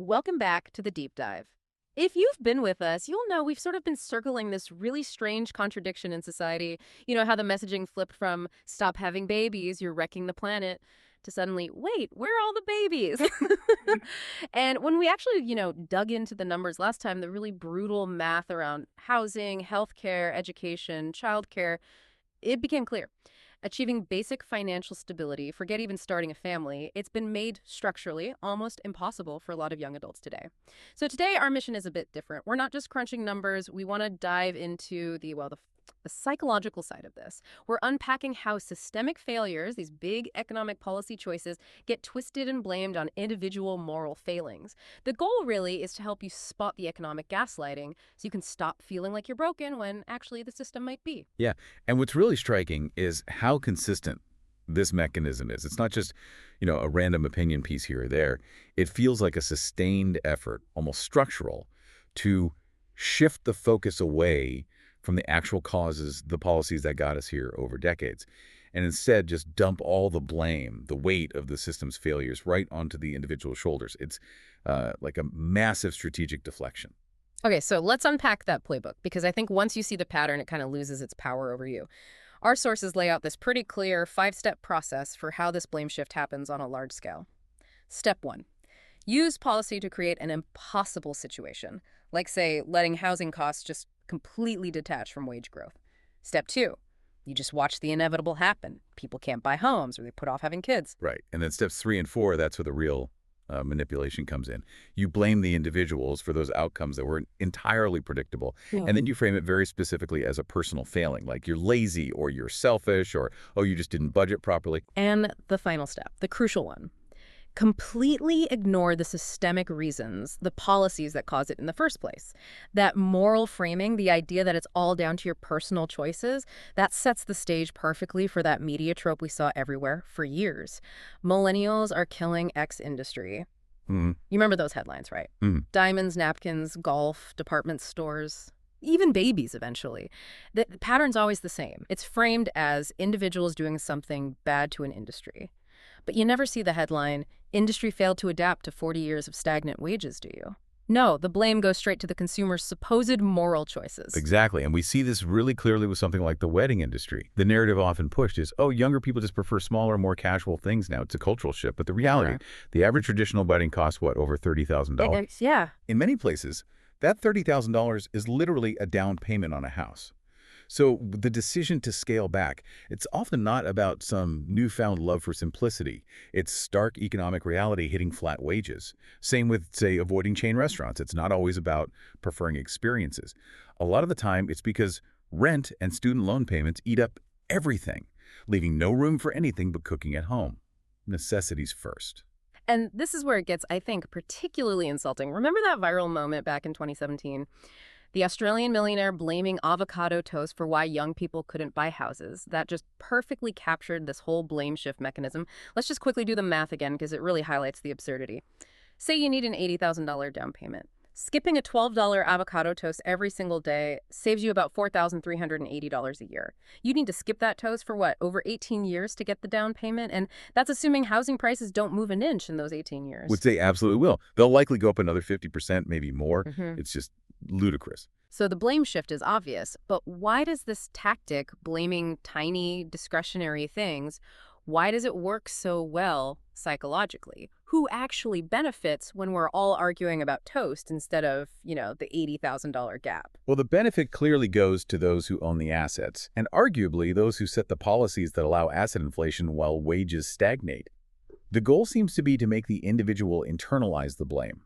Welcome back to the deep dive. If you've been with us, you'll know we've sort of been circling this really strange contradiction in society. You know, how the messaging flipped from stop having babies, you're wrecking the planet, to suddenly, wait, where are all the babies? And when we actually, dug into the numbers last time, the really brutal math around housing, healthcare, education, childcare, it became clear. Achieving basic financial stability, forget even starting a family, it's been made structurally almost impossible for a lot of young adults today. So today our mission is a bit different. We're not just crunching numbers. We want to dive into the psychological side of this. We're unpacking how systemic failures, these big economic policy choices, get twisted and blamed on individual moral failings. The goal really is to help you spot the economic gaslighting so you can stop feeling like you're broken when actually the system might be. Yeah, and what's really striking is how consistent this mechanism is. It's not just, a random opinion piece here or there. It feels like a sustained effort, almost structural, to shift the focus away from the actual causes, the policies that got us here over decades, and instead just dump all the blame, the weight of the system's failures right onto the individual shoulders. It's like a massive strategic deflection. Okay, so let's unpack that playbook because I think once you see the pattern, it kind of loses its power over you. Our sources lay out this pretty clear five-step process for how this blame shift happens on a large scale. Step one, use policy to create an impossible situation, like, say, letting housing costs just completely detach from wage growth. Step two, you just watch the inevitable happen. People can't buy homes or they put off having kids. Right. And then steps 3 and 4, that's where the real manipulation comes in. You blame the individuals for those outcomes that were entirely predictable. Yeah. And then you frame it very specifically as a personal failing, like you're lazy or you're selfish or, oh, you just didn't budget properly. And the final step, the crucial one. Completely ignore the systemic reasons, the policies that cause it in the first place. That moral framing, the idea that it's all down to your personal choices, that sets the stage perfectly for that media trope we saw everywhere for years. Millennials are killing X industry. Mm-hmm. You remember those headlines, right? Mm-hmm. Diamonds, napkins, golf, department stores, even babies eventually. The pattern's always the same. It's framed as individuals doing something bad to an industry. But you never see the headline, industry failed to adapt to 40 years of stagnant wages, do you? No, the blame goes straight to the consumer's supposed moral choices. Exactly. And we see this really clearly with something like the wedding industry. The narrative often pushed is, oh, younger people just prefer smaller, more casual things now. It's a cultural shift. But the reality, Sure. the average traditional wedding costs, what, over $30,000? Yeah. In many places, that $30,000 is literally a down payment on a house. So the decision to scale back, it's often not about some newfound love for simplicity. It's stark economic reality hitting flat wages. Same with, say, avoiding chain restaurants. It's not always about preferring experiences. A lot of the time, it's because rent and student loan payments eat up everything, leaving no room for anything but cooking at home. Necessities first. And this is where it gets, I think, particularly insulting. Remember that viral moment back in 2017? The Australian millionaire blaming avocado toast for why young people couldn't buy houses. That just perfectly captured this whole blame shift mechanism. Let's just quickly do the math again because it really highlights the absurdity. Say you need an $80,000 down payment. Skipping a $12 avocado toast every single day saves you about $4,380 a year. You need to skip that toast for what, over 18 years to get the down payment? And that's assuming housing prices don't move an inch in those 18 years. Would say absolutely will. They'll likely go up another 50%, maybe more. Mhm. It's just ludicrous. So the blame shift is obvious, but why does this tactic, blaming tiny discretionary things, why does it work so well psychologically? Who actually benefits when we're all arguing about toast instead of, the $80,000 gap? Well, the benefit clearly goes to those who own the assets, and arguably those who set the policies that allow asset inflation while wages stagnate. The goal seems to be to make the individual internalize the blame.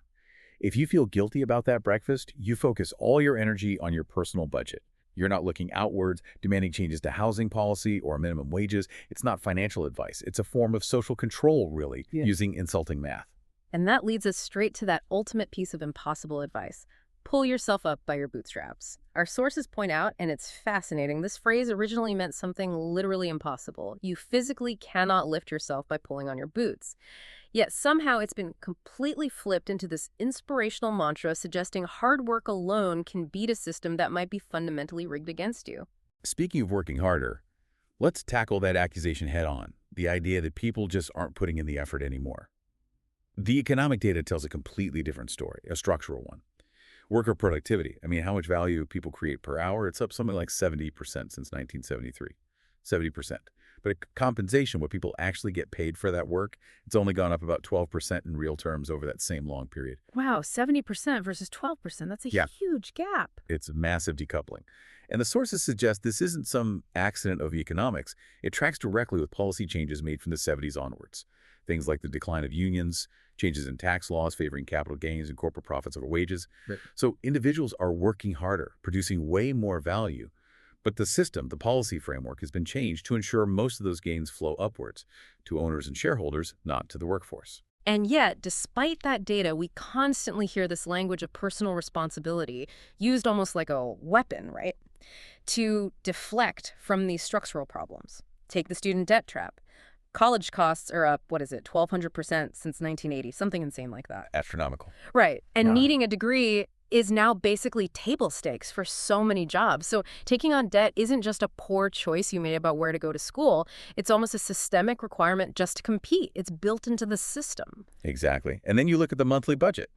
If you feel guilty about that breakfast, you focus all your energy on your personal budget. You're not looking outwards, demanding changes to housing policy or minimum wages. It's not financial advice. It's a form of social control, really, using insulting math. And that leads us straight to that ultimate piece of impossible advice. Pull yourself up by your bootstraps. Our sources point out, and it's fascinating, this phrase originally meant something literally impossible. You physically cannot lift yourself by pulling on your boots. Yet somehow it's been completely flipped into this inspirational mantra suggesting hard work alone can beat a system that might be fundamentally rigged against you. Speaking of working harder, let's tackle that accusation head on, the idea that people just aren't putting in the effort anymore. The economic data tells a completely different story, a structural one. Worker productivity. I mean, how much value people create per hour? It's up something like 70% since 1973. 70%. But compensation, what people actually get paid for that work, it's only gone up about 12% in real terms over that same long period. Wow, 70% versus 12%. That's a Yeah, huge gap. it's a massive decoupling. And the sources suggest this isn't some accident of economics. It tracks directly with policy changes made from the 70s onwards. Things like the decline of unions, changes in tax laws favoring capital gains and corporate profits over wages. Right. So individuals are working harder, producing way more value. But the system, the policy framework, has been changed to ensure most of those gains flow upwards to owners and shareholders, not to the workforce. And yet, despite that data, we constantly hear this language of personal responsibility used almost like a weapon, right? To deflect from these structural problems. Take the student debt trap. College costs are up, 1,200% since 1980, something insane like that. Astronomical. Right. And Yeah. needing a degree is now basically table stakes for so many jobs. So taking on debt isn't just a poor choice you made about where to go to school. It's almost a systemic requirement just to compete. It's built into the system. Exactly. And then you look at the monthly budget.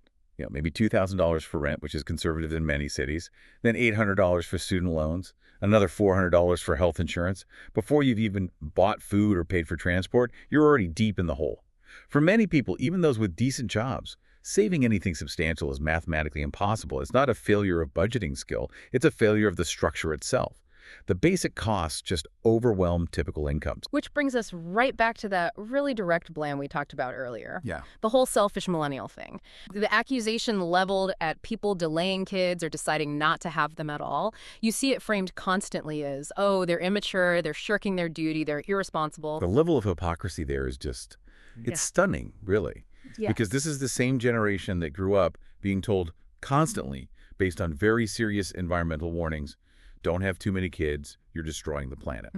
Maybe $2,000 for rent, which is conservative in many cities, then $800 for student loans, another $400 for health insurance. Before you've even bought food or paid for transport, you're already deep in the hole. For many people, even those with decent jobs, saving anything substantial is mathematically impossible. It's not a failure of budgeting skill. It's a failure of the structure itself. The basic costs just overwhelm typical incomes. Which brings us right back to that really direct blame we talked about earlier. Yeah. The whole selfish millennial thing. The accusation leveled at people delaying kids or deciding not to have them at all. You see it framed constantly as, oh, they're immature, they're shirking their duty, they're irresponsible. The level of hypocrisy there is just, it's stunning, really. Yeah. Because this is the same generation that grew up being told constantly, based on very serious environmental warnings, don't have too many kids, you're destroying the planet.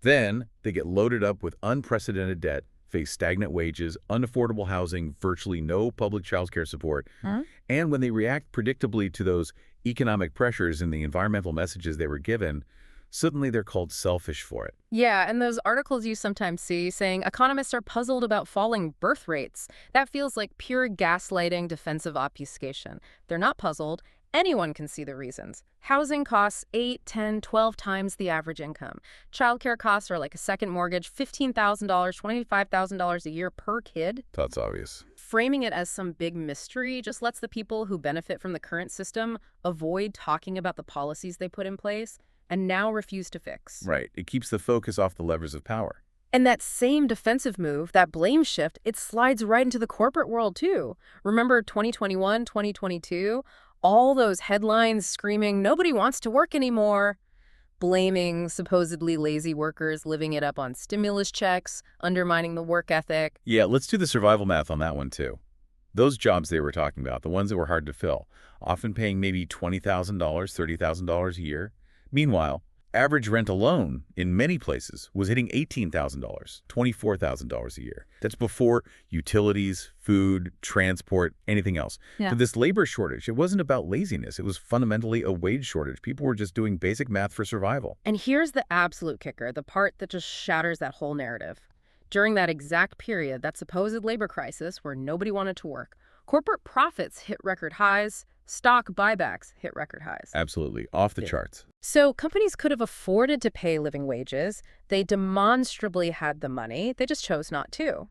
Then they get loaded up with unprecedented debt, face stagnant wages, unaffordable housing, virtually no public childcare support. And when they react predictably to those economic pressures and the environmental messages they were given, suddenly they're called selfish for it. Yeah, and those articles you sometimes see saying economists are puzzled about falling birth rates. That feels like pure gaslighting, defensive obfuscation. They're not puzzled. Anyone can see the reasons. Housing costs 8, 10, 12 times the average income. Childcare costs are like a second mortgage, $15,000, $25,000 a year per kid. That's obvious. Framing it as some big mystery just lets the people who benefit from the current system avoid talking about the policies they put in place and now refuse to fix. Right. It keeps the focus off the levers of power. And that same defensive move, that blame shift, it slides right into the corporate world too. Remember 2021, 2022? All those headlines screaming, nobody wants to work anymore, blaming supposedly lazy workers, living it up on stimulus checks, undermining the work ethic. Yeah, let's do the survival math on that one too. Those jobs they were talking about, the ones that were hard to fill, often paying maybe $20,000, $30,000 a year. Meanwhile, average rent alone in many places was hitting $18,000, $24,000 a year. That's before utilities, food, transport, anything else. Yeah. So this labor shortage, it wasn't about laziness. It was fundamentally a wage shortage. People were just doing basic math for survival. And here's the absolute kicker, the part that just shatters that whole narrative. During that exact period, that supposed labor crisis where nobody wanted to work, corporate profits hit record highs, stock buybacks hit record highs. Absolutely. Off the charts. So companies could have afforded to pay living wages. They demonstrably had the money. They just chose not to.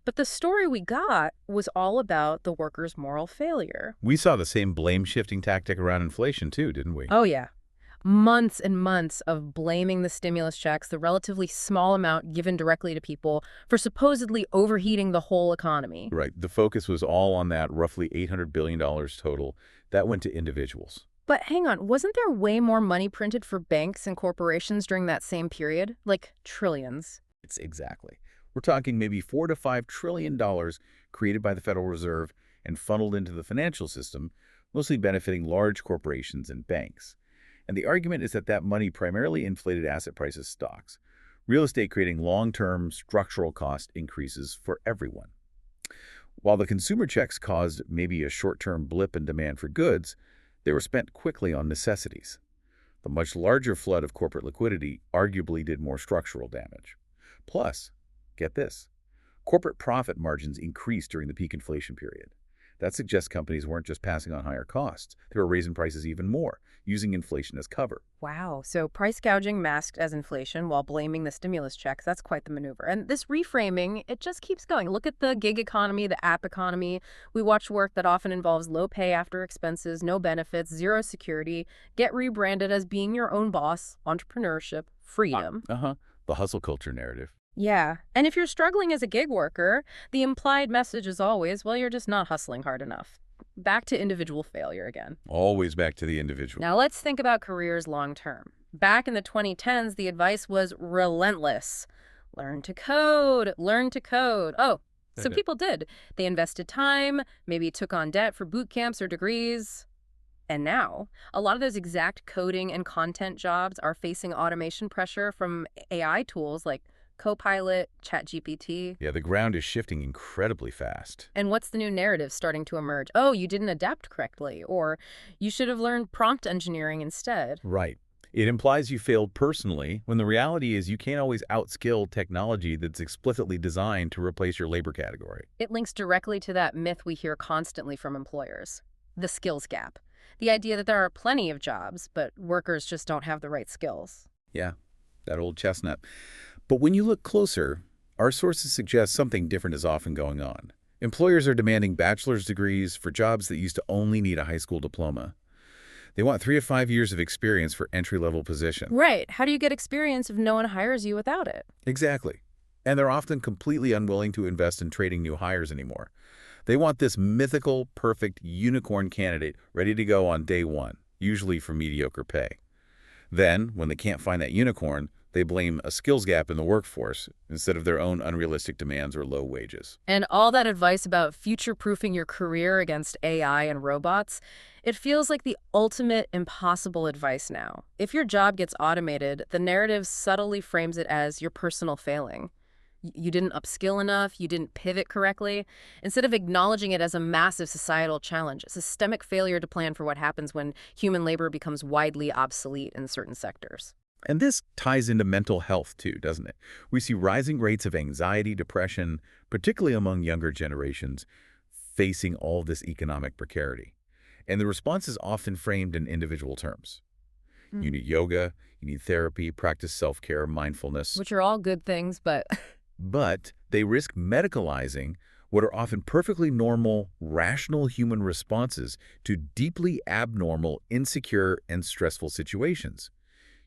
But the story we got was all about the workers' moral failure. We saw the same blame-shifting tactic around inflation too, didn't we? Oh, yeah. Months and months of blaming the stimulus checks, the relatively small amount given directly to people, for supposedly overheating the whole economy. Right. The focus was all on that roughly $800 billion total. That went to individuals. But hang on, wasn't there way more money printed for banks and corporations during that same period? Like trillions. It's exactly. We're talking maybe $4 to $5 trillion created by the Federal Reserve and funneled into the financial system, mostly benefiting large corporations and banks. And the argument is that that money primarily inflated asset prices stocks, real estate creating long-term structural cost increases for everyone. While the consumer checks caused maybe a short-term blip in demand for goods, they were spent quickly on necessities. The much larger flood of corporate liquidity arguably did more structural damage. Plus, get this, Corporate profit margins increased during the peak inflation period. That suggests companies weren't just passing on higher costs, they were raising prices even more, using inflation as cover. Wow. So price gouging masked as inflation while blaming the stimulus checks. That's quite the maneuver. And this reframing, it just keeps going. Look at the gig economy, the app economy. We watch work that often involves low pay after expenses, no benefits, zero security, get rebranded as being your own boss, entrepreneurship, freedom. Uh-huh. The hustle culture narrative. Yeah. And if you're struggling as a gig worker, the implied message is always, well, you're just not hustling hard enough. Back to individual failure again. Always back to the individual. Now let's think about careers long term. Back in the 2010s, the advice was relentless. Learn to code, learn to code. Oh, so people did. They invested time, maybe took on debt for boot camps or degrees. And now, a lot of those exact coding and content jobs are facing automation pressure from AI tools like Copilot, ChatGPT. Yeah, the ground is shifting incredibly fast. And what's the new narrative starting to emerge? Oh, you didn't adapt correctly, or you should have learned prompt engineering instead. Right. It implies you failed personally, when the reality is you can't always outskill technology that's explicitly designed to replace your labor category. It links directly to that myth we hear constantly from employers, the skills gap. The idea that there are plenty of jobs, but workers just don't have the right skills. Yeah, that old chestnut. But when you look closer, our sources suggest something different is often going on. Employers are demanding bachelor's degrees for jobs that used to only need a high school diploma. They want 3 to 5 years of experience for entry-level positions. Right. How do you get experience if no one hires you without it? Exactly. And they're often completely unwilling to invest in training new hires anymore. They want this mythical, perfect unicorn candidate ready to go on day one, usually for mediocre pay. Then, when they can't find that unicorn, they blame a skills gap in the workforce instead of their own unrealistic demands or low wages. And all that advice about future-proofing your career against AI and robots, it feels like the ultimate impossible advice now. If your job gets automated, the narrative subtly frames it as your personal failing. You didn't upskill enough, you didn't pivot correctly, instead of acknowledging it as a massive societal challenge, a systemic failure to plan for what happens when human labor becomes widely obsolete in certain sectors. And this ties into mental health too, doesn't it? We see rising rates of anxiety, depression, particularly among younger generations, facing all this economic precarity. And the response is often framed in individual terms. You need yoga, you need therapy, practice self-care, mindfulness. Which are all good things, but But they risk medicalizing what are often perfectly normal, rational human responses to deeply abnormal, insecure, and stressful situations.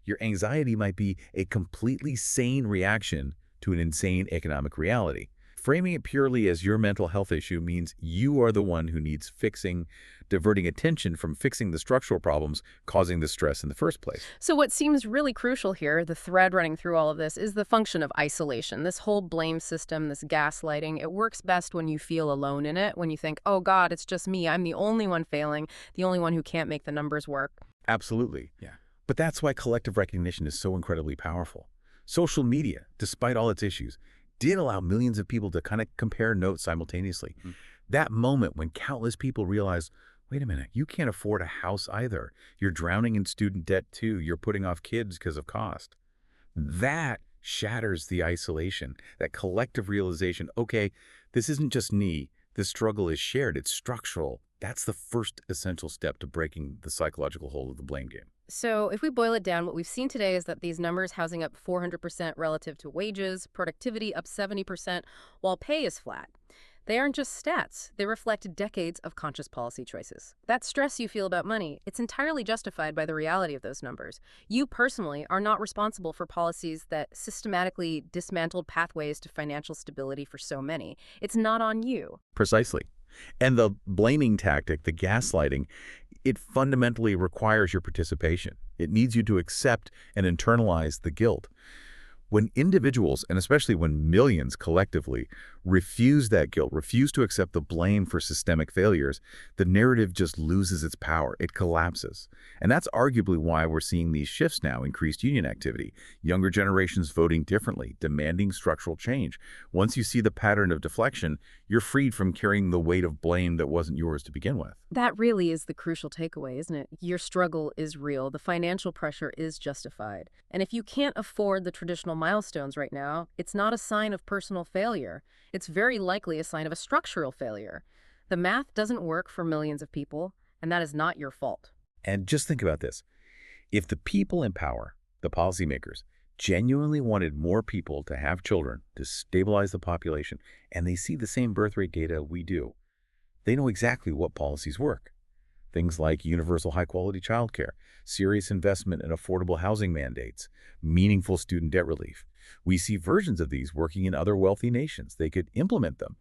Your anxiety might be a completely sane reaction to an insane economic reality. Framing it purely as your mental health issue means you are the one who needs fixing, diverting attention from fixing the structural problems causing the stress in the first place. So what seems really crucial here, the thread running through all of this, is the function of isolation. This whole blame system, this gaslighting, it works best when you feel alone in it, when you think, oh God, it's just me. I'm the only one failing, the only one who can't make the numbers work. Absolutely. Yeah. But that's why collective recognition is so incredibly powerful. Social media, despite all its issues, did allow millions of people to kind of compare notes simultaneously. That moment when countless people realize, wait a minute, you can't afford a house either. You're drowning in student debt too. You're putting off kids because of cost. That shatters the isolation, that collective realization, okay, this isn't just me. This struggle is shared. It's structural. That's the first essential step to breaking the psychological hold of the blame game. So if we boil it down, what we've seen today is that these numbers, housing up 400% relative to wages, productivity up 70%, while pay is flat. They aren't just stats. They reflect decades of conscious policy choices. That stress you feel about money, it's entirely justified by the reality of those numbers. You personally are not responsible for policies that systematically dismantled pathways to financial stability for so many. It's not on you. Precisely. And the blaming tactic, the gaslighting, it fundamentally requires your participation. It needs you to accept and internalize the guilt. When individuals, and especially when millions collectively, refuse that guilt, refuse to accept the blame for systemic failures, the narrative just loses its power. It collapses. And that's arguably why we're seeing these shifts now, increased union activity, younger generations voting differently, demanding structural change. Once you see the pattern of deflection, you're freed from carrying the weight of blame that wasn't yours to begin with. That really is the crucial takeaway, isn't it? Your struggle is real. The financial pressure is justified. And if you can't afford the traditional milestones right now, it's not a sign of personal failure. it's very likely a sign of a structural failure. The math doesn't work for millions of people, and that is not your fault. And just think about this. If the people in power, the policymakers, genuinely wanted more people to have children to stabilize the population, and they see the same birth rate data we do, they know exactly what policies work. Things like universal high-quality childcare, serious investment in affordable housing mandates, meaningful student debt relief. We see versions of these working in other wealthy nations. They could implement them.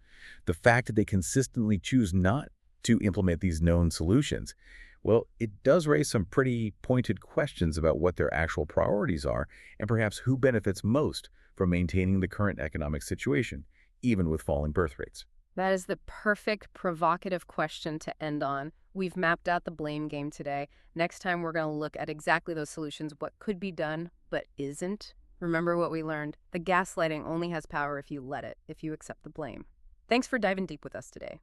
The fact that they consistently choose not to implement these known solutions, well, it does raise some pretty pointed questions about what their actual priorities are and perhaps who benefits most from maintaining the current economic situation, even with falling birth rates. That is the perfect provocative question to end on. We've mapped out the blame game today. Next time, we're going to look at exactly those solutions, what could be done but isn't. Remember what we learned. The gaslighting only has power if you let it, if you accept the blame. Thanks for diving deep with us today.